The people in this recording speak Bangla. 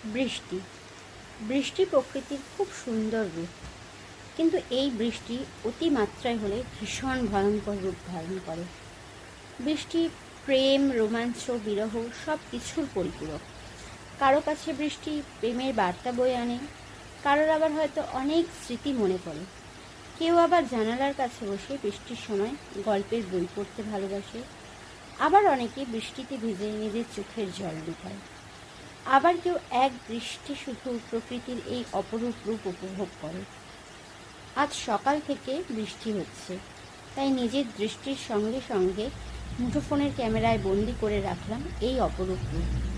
বৃষ্টি। বৃষ্টি প্রকৃতির খুব সুন্দর রূপ, কিন্তু এই বৃষ্টি অতিমাত্রায় হলে ভীষণ ভয়ঙ্কর রূপ ধারণ করে। বৃষ্টি প্রেম, রোমাঞ্চ, বিরহ সব কিছুর পরিপূরক। কারো কাছে বৃষ্টি প্রেমের বার্তা বয়ে আনে, কারোর আবার হয়তো অনেক স্মৃতি মনে পড়ে। কেউ আবার জানালার কাছে বসে বৃষ্টির সময় গল্পের বই পড়তে ভালোবাসে। আবার অনেকে বৃষ্টিতে ভিজে নিজের চোখের জল লুকায়। আবার কেউ এক দৃষ্টি শুধু প্রকৃতির এই অপরূপ রূপ উপভোগ করে। আজ সকাল থেকে বৃষ্টি হচ্ছে, তাই নিজের দৃষ্টির সঙ্গে সঙ্গে মুঠোফোনের ক্যামেরায় বন্দি করে রাখলাম এই অপরূপ রূপ।